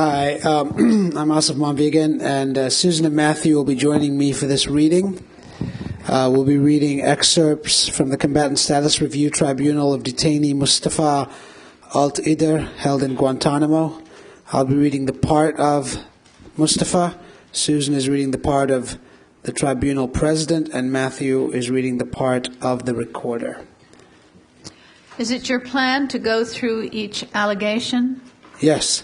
Hi, I'm Aasif Mandvi again, and Susan and Matthew will be joining me for this reading. We'll be reading excerpts from the Combatant Status Review Tribunal of Detainee Mustafa Alt-Idr, held in Guantanamo. I'll be reading the part of Mustafa. Susan is reading the part of the tribunal president, and Matthew is reading the part of the recorder. Is it your plan to go through each allegation? Yes.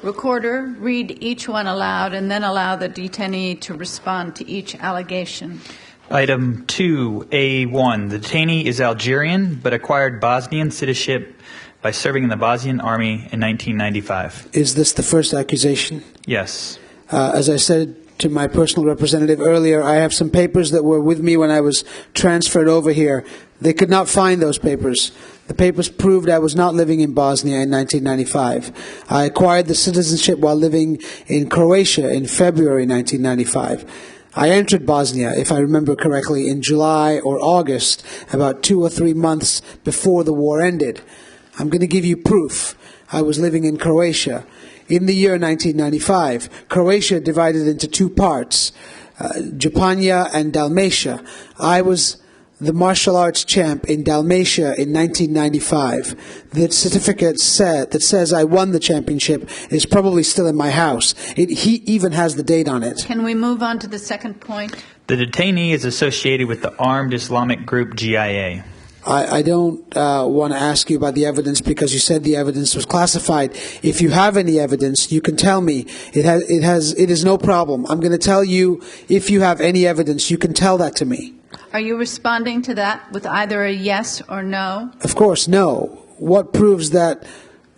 Recorder, read each one aloud and then allow the detainee to respond to each allegation. Item 2A1. The detainee is Algerian but acquired Bosnian citizenship by serving in the Bosnian army in 1995. Is this the first accusation? Yes. As I said to my personal representative earlier, I have some papers that were with me when I was transferred over here. They could not find those papers. The papers proved I was not living in Bosnia in 1995. I acquired the citizenship while living in Croatia in February 1995. I entered Bosnia, if I remember correctly, in July or August, about 2 or 3 months before the war ended. I'm going to give you proof. I was living in Croatia. In the year 1995, Croatia divided into two parts, Japania and Dalmatia. I was the martial arts champ in Dalmatia in 1995. The certificate that says I won the championship is probably still in my house. He even has the date on it. Can we move on to the second point? The detainee is associated with the armed Islamic group GIA. I don't want to ask you about the evidence because you said the evidence was classified. If you have any evidence, you can tell me. It is no problem. I'm going to tell you if you have any evidence, you can tell that to me. Are you responding to that with either a yes or no? Of course, no. What proves that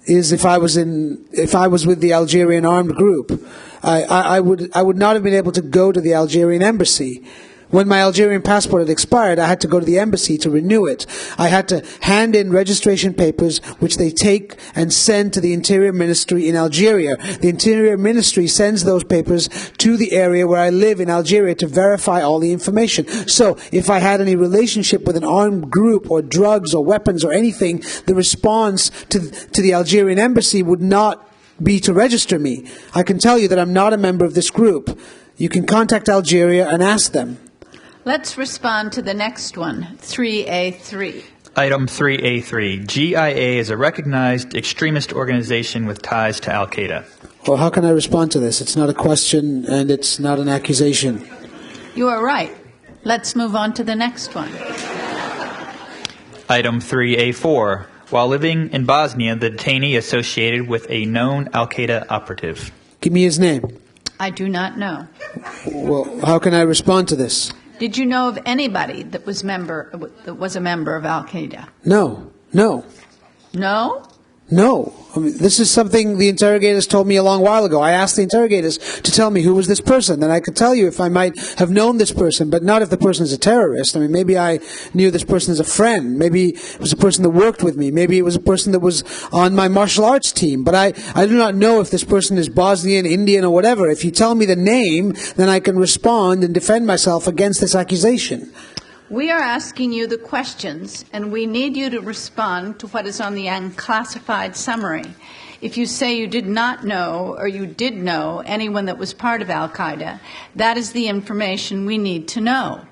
is if I was with the Algerian armed group, I would not have been able to go to the Algerian embassy. When my Algerian passport had expired, I had to go to the embassy to renew it. I had to hand in registration papers, which they take and send to the Interior Ministry in Algeria. The Interior Ministry sends those papers to the area where I live in Algeria to verify all the information. So, if I had any relationship with an armed group or drugs or weapons or anything, the response to the Algerian embassy would not be to register me. I can tell you that I'm not a member of this group. You can contact Algeria and ask them. Let's respond to the next one, 3A3. Item 3A3. GIA is a recognized extremist organization with ties to Al-Qaeda. Well, how can I respond to this? It's not a question and it's not an accusation. You are right. Let's move on to the next one. Item 3A4. While living in Bosnia, the detainee associated with a known Al-Qaeda operative. Give me his name. I do not know. Well, how can I respond to this? Did you know of anybody that was a member of Al-Qaeda? No. No? No. I mean, this is something the interrogators told me a long while ago. I asked the interrogators to tell me who was this person. Then I could tell you if I might have known this person, but not if the person is a terrorist. I mean, maybe I knew this person as a friend. Maybe it was a person that worked with me. Maybe it was a person that was on my martial arts team. But I do not know if this person is Bosnian, Indian, or whatever. If you tell me the name, then I can respond and defend myself against this accusation. We are asking you the questions, and we need you to respond to what is on the unclassified summary. If you say you did not know or you did know anyone that was part of Al-Qaeda, that is the information we need to know.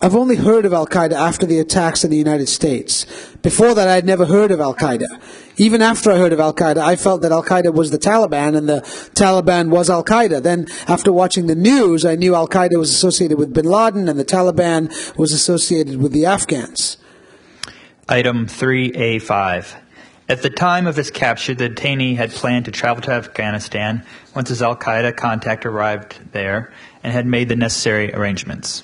I've only heard of Al-Qaeda after the attacks in the United States. Before that, I had never heard of Al-Qaeda. Even after I heard of Al-Qaeda, I felt that Al-Qaeda was the Taliban and the Taliban was Al-Qaeda. Then, after watching the news, I knew Al-Qaeda was associated with bin Laden and the Taliban was associated with the Afghans. Item 3A5. At the time of his capture, the detainee had planned to travel to Afghanistan once his Al-Qaeda contact arrived there and had made the necessary arrangements.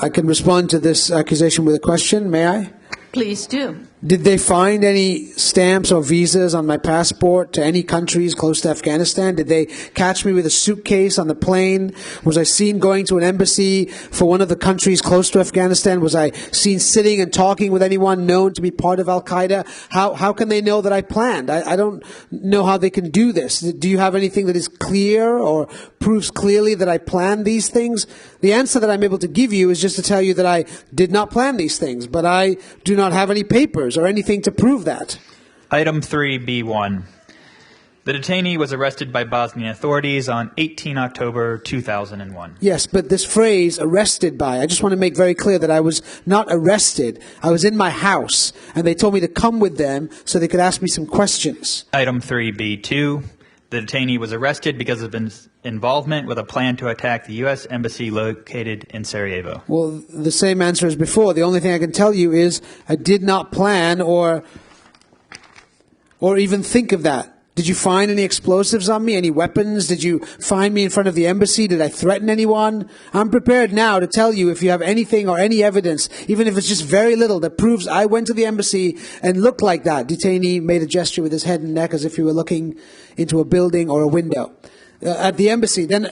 I can respond to this accusation with a question, may I? Please do. Did they find any stamps or visas on my passport to any countries close to Afghanistan? Did they catch me with a suitcase on the plane? Was I seen going to an embassy for one of the countries close to Afghanistan? Was I seen sitting and talking with anyone known to be part of Al-Qaeda? How can they know that I planned? I don't know how they can do this. Do you have anything that is clear or proves clearly that I planned these things? The answer that I'm able to give you is just to tell you that I did not plan these things, but I do not have any papers or anything to prove that. Item 3B1. The detainee was arrested by Bosnian authorities on 18 October 2001. Yes, but this phrase, arrested by, I just want to make very clear that I was not arrested. I was in my house, and they told me to come with them so they could ask me some questions. Item 3B2. The detainee was arrested because of his involvement with a plan to attack the U.S. Embassy located in Sarajevo. Well, the same answer as before. The only thing I can tell you is I did not plan or even think of that. Did you find any explosives on me? Any weapons? Did you find me in front of the embassy? Did I threaten anyone? I'm prepared now to tell you if you have anything or any evidence, even if it's just very little, that proves I went to the embassy and looked like that. Detainee made a gesture with his head and neck as if he were looking into a building or a window. At the embassy, then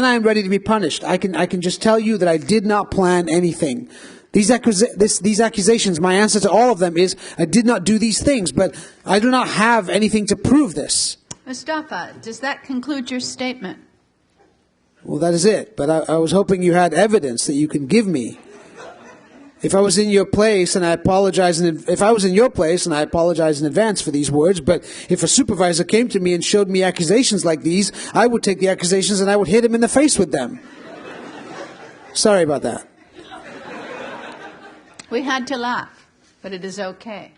I'm ready to be punished. I can just tell you that I did not plan anything. These accusations, my answer to all of them is I did not do these things, but I do not have anything to prove this. Mustafa, does that conclude your statement? Well, that is it. But I was hoping you had evidence that you can give me. If I was in your place, and I apologize, if I was in your place, and I apologize in advance for these words, but if a supervisor came to me and showed me accusations like these, I would take the accusations and I would hit him in the face with them. Sorry about that. We had to laugh, but it is okay.